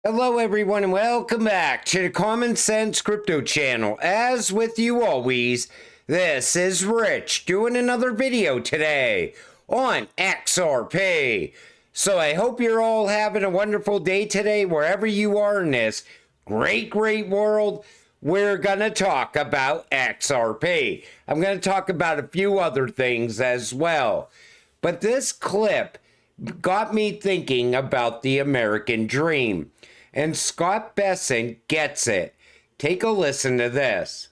Hello everyone and welcome back to the Common Sense Crypto channel. As with you always, this is Rich doing another video today on XRP. So I hope you're all having a wonderful day today wherever you are in this great world. We're going to talk about XRP. I'm going to talk about a few other things as well. But this clip got me thinking about the American dream. And Scott Besson gets it. Take a listen to this.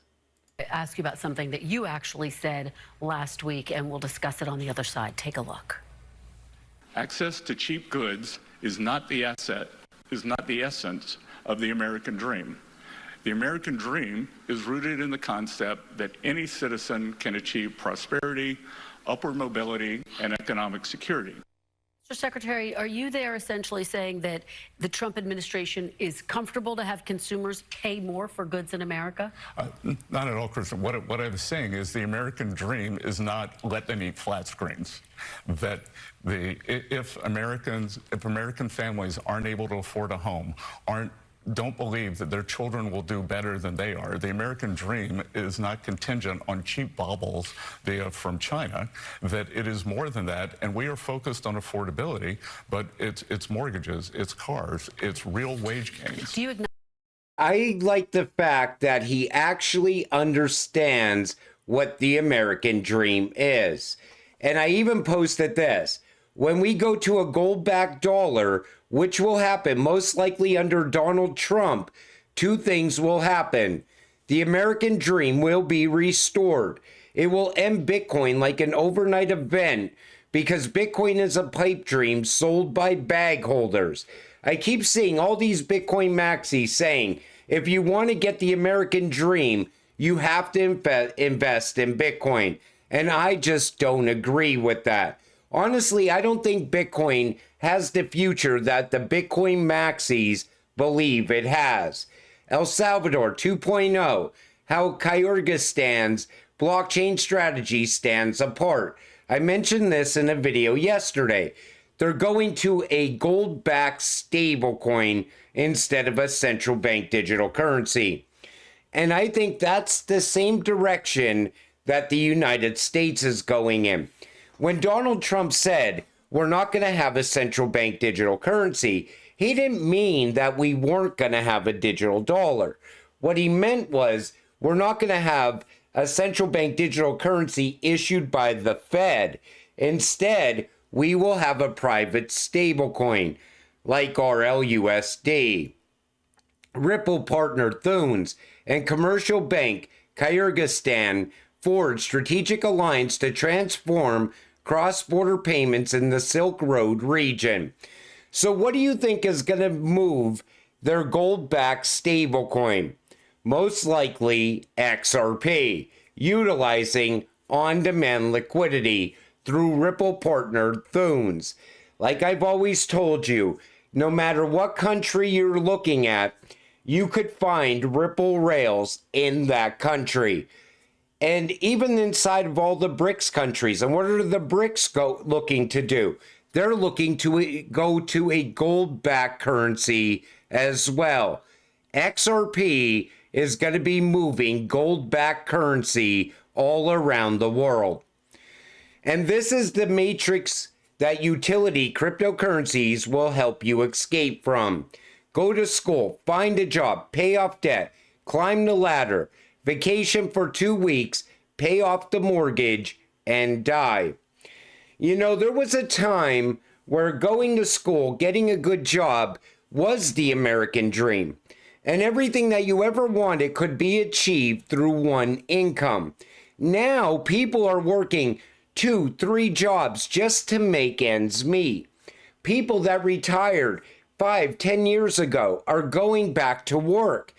Ask you about something that you actually said last week, and we'll discuss it on the other side. Take a look. Access to cheap goods is not the essence of the American dream. The American dream is rooted in the concept that any citizen can achieve prosperity, upward mobility, and economic security. Mr. Secretary, are you there essentially saying that the Trump administration is comfortable to have consumers pay more for goods in America? Not at all, Kristen. What I was saying is the American dream is not let them eat flat screens. That if American families aren't able to afford a home, don't believe that their children will do better than they are. The American dream is not contingent on cheap baubles from China, that it is more than that, and we are focused on affordability, but it's mortgages, it's cars, it's real wage gains. Do you acknowledge? I like the fact that he actually understands what the American dream is. And I even posted this. When we go to a gold-backed dollar, which will happen most likely under Donald Trump, two things will happen. The American dream will be restored. It will end Bitcoin like an overnight event because Bitcoin is a pipe dream sold by bag holders. I keep seeing all these Bitcoin maxis saying, if you want to get the American dream, you have to invest in Bitcoin. And I just don't agree with that. Honestly, I don't think Bitcoin has the future that the Bitcoin maxis believe it has. El Salvador 2.0, how Kyrgyzstan's blockchain strategy stands apart. I mentioned this in a video yesterday. They're going to a gold-backed stablecoin instead of a central bank digital currency. And I think that's the same direction that the United States is going in. When Donald Trump said, we're not going to have a central bank digital currency, he didn't mean that we weren't going to have a digital dollar. What he meant was, we're not going to have a central bank digital currency issued by the Fed. Instead, we will have a private stablecoin, like our LUSD. Ripple partner Thunes and commercial bank Kyrgyzstan forged strategic alliance to transform cross-border payments in the Silk Road region. So what do you think is going to move their gold-backed stablecoin? Most likely XRP, utilizing on-demand liquidity through Ripple partner Thunes. Like I've always told you, no matter what country you're looking at, you could find Ripple rails in that country. And even inside of all the BRICS countries, and what are the BRICS looking to do? They're looking to go to a gold-backed currency as well. XRP is going to be moving gold-backed currency all around the world. And this is the matrix that utility cryptocurrencies will help you escape from. Go to school, find a job, pay off debt, climb the ladder, vacation for 2 weeks, pay off the mortgage, and die. You know, there was a time where going to school, getting a good job, was the American dream. And everything that you ever wanted could be achieved through one income. Now, people are working 2, 3 jobs just to make ends meet. People that retired 5, 10 years ago are going back to work,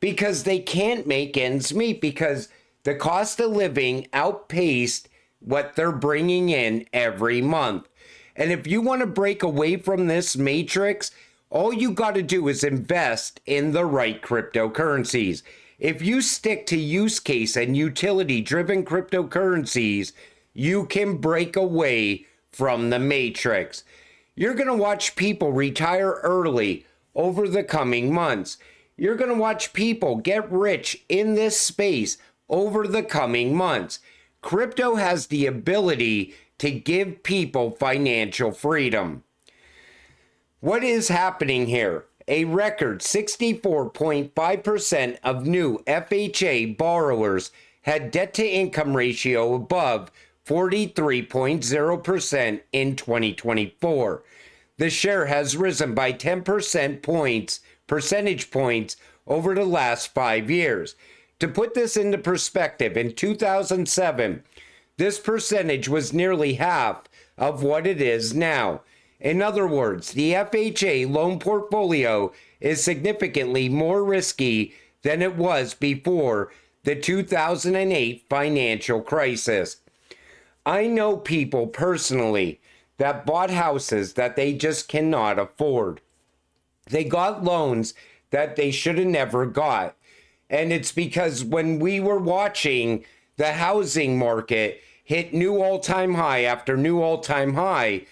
because they can't make ends meet because the cost of living outpaced what they're bringing in every month. And if you want to break away from this matrix, all you got to do is invest in the right cryptocurrencies. If you stick to use case and utility driven cryptocurrencies, you can break away from the matrix. You're going to watch people retire early over the coming months. You're going to watch people get rich in this space over the coming months. Crypto has the ability to give people financial freedom. What is happening here? A record 64.5% of new FHA borrowers had debt-to-income ratio above 43.0% in 2024. The share has risen by 10 percentage points over the last 5 years. To put this into perspective, in 2007, this percentage was nearly half of what it is now. In other words, the FHA loan portfolio is significantly more risky than it was before the 2008 financial crisis. I know people personally that bought houses that they just cannot afford. They got loans that they should have never got. And it's because when we were watching the housing market hit new all-time high after new all-time high,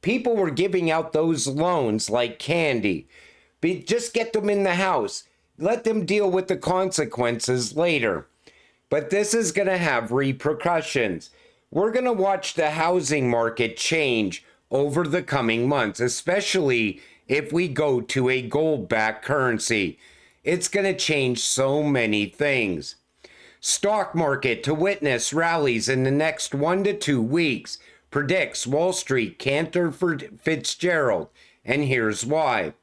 people were giving out those loans like candy. Just get them in the house. Let them deal with the consequences later. But this is going to have repercussions. We're going to watch the housing market change over the coming months, especially if we go to a gold-backed currency. It's going to change so many things. Stock market to witness rallies in the next 1 to 2 weeks, predicts Wall Street Cantor Fitzgerald, and here's why.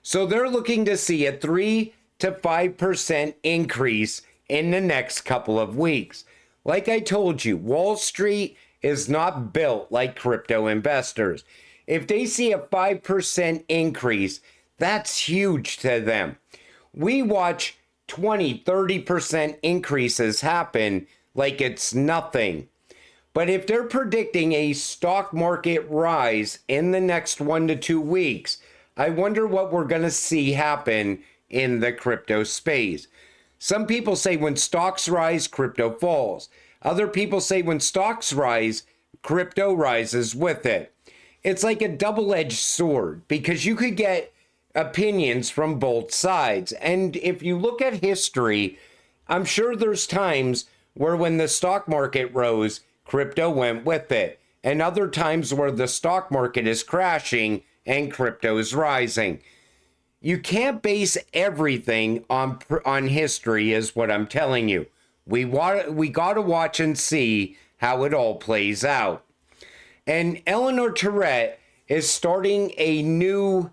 So they're looking to see a 3 to 5% increase in the next couple of weeks. Like I told you, Wall Street is not built like crypto investors. If they see a 5% increase, that's huge to them. We watch 20, 30% increases happen like it's nothing. But if they're predicting a stock market rise in the next 1 to 2 weeks, I wonder what we're going to see happen in the crypto space. Some people say when stocks rise, crypto falls. Other people say when stocks rise, crypto rises with it. It's like a double-edged sword because you could get opinions from both sides. And if you look at history, I'm sure there's times where when the stock market rose, crypto went with it. And other times where the stock market is crashing and crypto is rising. You can't base everything on history is what I'm telling you. We got to watch and see how it all plays out. And Eleanor Terrett is starting a new...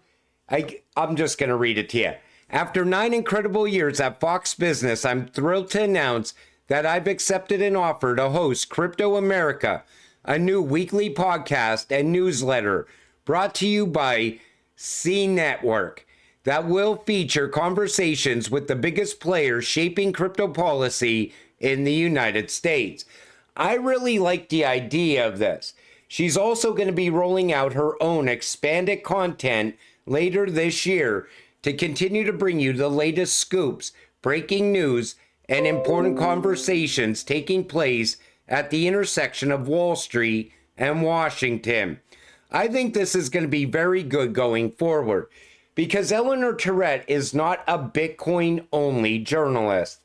I'm just going to read it to you. After 9 incredible years at Fox Business, I'm thrilled to announce that I've accepted an offer to host Crypto America, a new weekly podcast and newsletter brought to you by C Network that will feature conversations with the biggest players shaping crypto policy in the United States. I really like the idea of this. She's also going to be rolling out her own expanded content later this year to continue to bring you the latest scoops, breaking news, and important conversations taking place at the intersection of Wall Street and Washington. I think this is going to be very good going forward because Eleanor Terrett is not a Bitcoin-only journalist.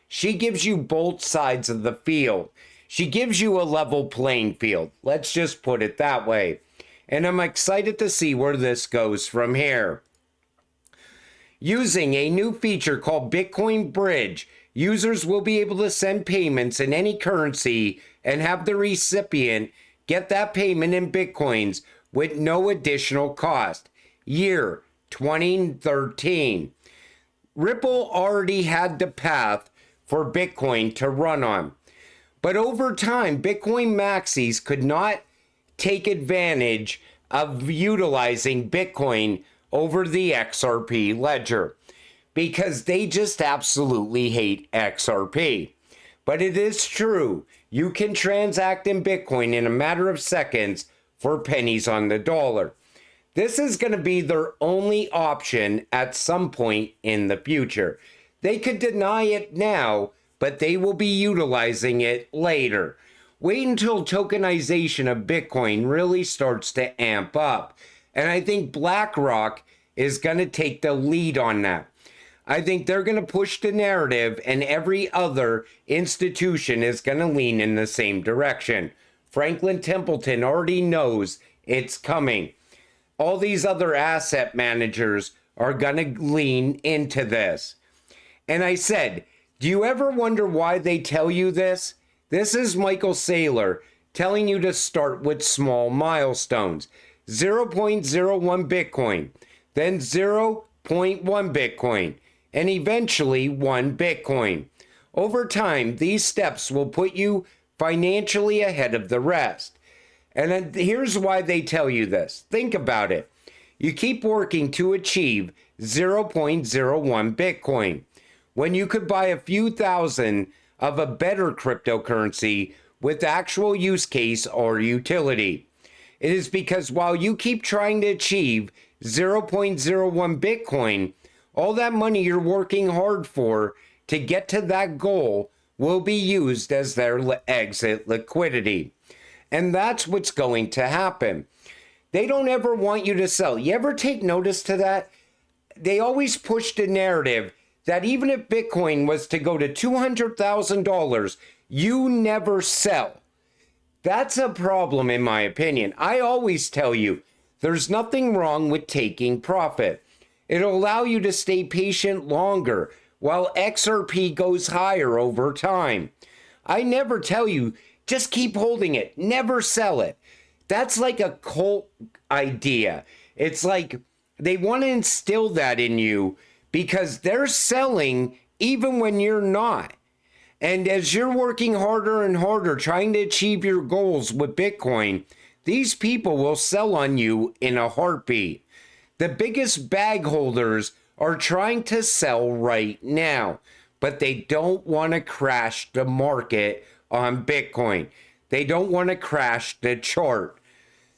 She gives you both sides of the field. She gives you a level playing field. Let's just put it that way. And I'm excited to see where this goes from here. Using a new feature called Bitcoin Bridge, users will be able to send payments in any currency and have the recipient get that payment in Bitcoins with no additional cost. Year 2013. Ripple already had the path for Bitcoin to run on. But over time, Bitcoin maxis could not take advantage of utilizing Bitcoin over the XRP ledger because they just absolutely hate XRP. But it is true, you can transact in Bitcoin in a matter of seconds for pennies on the dollar. This is going to be their only option at some point in the future. They could deny it now, but they will be utilizing it later. Wait until tokenization of Bitcoin really starts to amp up. And I think BlackRock is going to take the lead on that. I think they're going to push the narrative, and every other institution is going to lean in the same direction. Franklin Templeton already knows it's coming. All these other asset managers are going to lean into this. And I said, do you ever wonder why they tell you this? This is Michael Saylor telling you to start with small milestones. 0.01 Bitcoin, then 0.1 Bitcoin, and eventually 1 Bitcoin. Over time, these steps will put you financially ahead of the rest. And then here's why they tell you this. Think about it. You keep working to achieve 0.01 Bitcoin when you could buy a few thousand of a better cryptocurrency with actual use case or utility. It is because while you keep trying to achieve 0.01 Bitcoin, all that money you're working hard for to get to that goal will be used as their exit liquidity. And that's what's going to happen. They don't ever want you to sell. You ever take notice to that? They always push the narrative that even if Bitcoin was to go to $200,000, you never sell. That's a problem in my opinion. I always tell you, there's nothing wrong with taking profit. It'll allow you to stay patient longer while XRP goes higher over time. I never tell you, just keep holding it, never sell it. That's like a cult idea. It's like they want to instill that in you because they're selling even when you're not. And as you're working harder and harder trying to achieve your goals with Bitcoin, these people will sell on you in a heartbeat. The biggest bag holders are trying to sell right now, but they don't want to crash the market on Bitcoin. They don't want to crash the chart.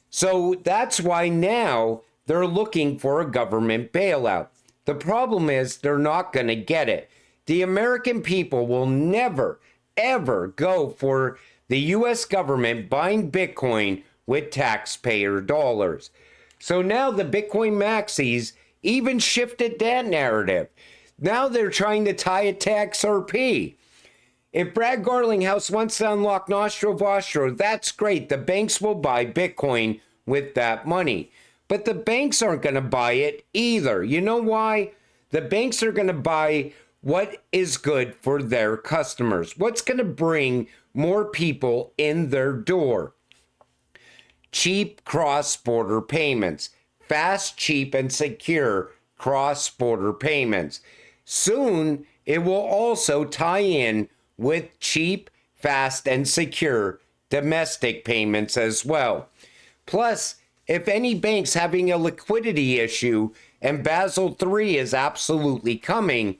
So that's why now they're looking for a government bailout. The problem is they're not going to get it. The American people will never, ever go for the U.S. government buying Bitcoin with taxpayer dollars. So now the Bitcoin maxis even shifted that narrative. Now they're trying to tie it to XRP. If Brad Garlinghouse wants to unlock Nostro Vostro, that's great. The banks will buy Bitcoin with that money. But the banks aren't going to buy it either. You know why? The banks are going to buy what is good for their customers. What's going to bring more people in their door? Cheap cross-border payments. Fast, cheap, and secure cross-border payments. Soon, it will also tie in with cheap, fast, and secure domestic payments as well. Plus, if any bank's having a liquidity issue and Basel III is absolutely coming,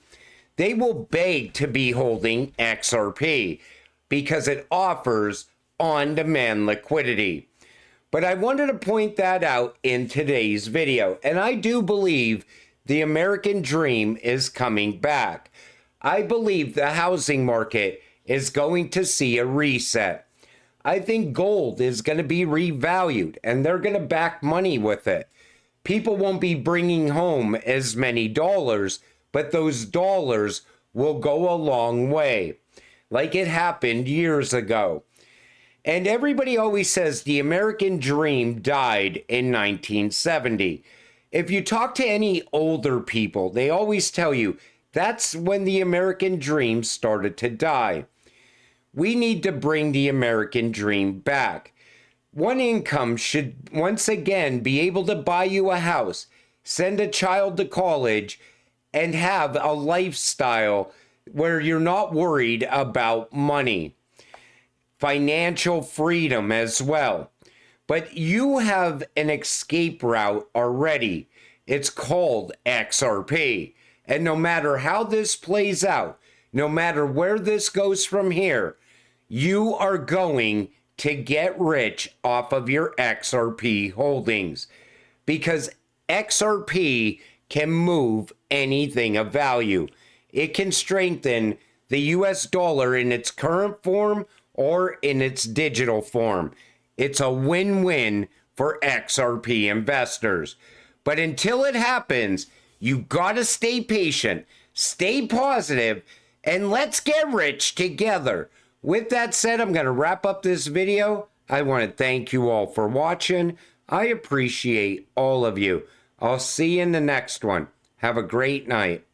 they will beg to be holding XRP because it offers on-demand liquidity. But I wanted to point that out in today's video, and I do believe the American dream is coming back. I believe the housing market is going to see a reset. I think gold is going to be revalued, and they're going to back money with it. People won't be bringing home as many dollars, but those dollars will go a long way, like it happened years ago. And everybody always says the American dream died in 1970. If you talk to any older people, they always tell you that's when the American dream started to die. We need to bring the American dream back. One income should once again be able to buy you a house, send a child to college, and have a lifestyle where you're not worried about money. Financial freedom as well. But you have an escape route already. It's called XRP. And no matter how this plays out, no matter where this goes from here, you are going to get rich off of your XRP holdings because XRP can move anything of value. It can strengthen the US dollar in its current form or in its digital form. It's a win-win for XRP investors. But until it happens, you gotta stay patient, stay positive, and let's get rich together. With that said, I'm gonna wrap up this video. I want to thank you all for watching. I appreciate all of you. I'll see you in the next one. Have a great night.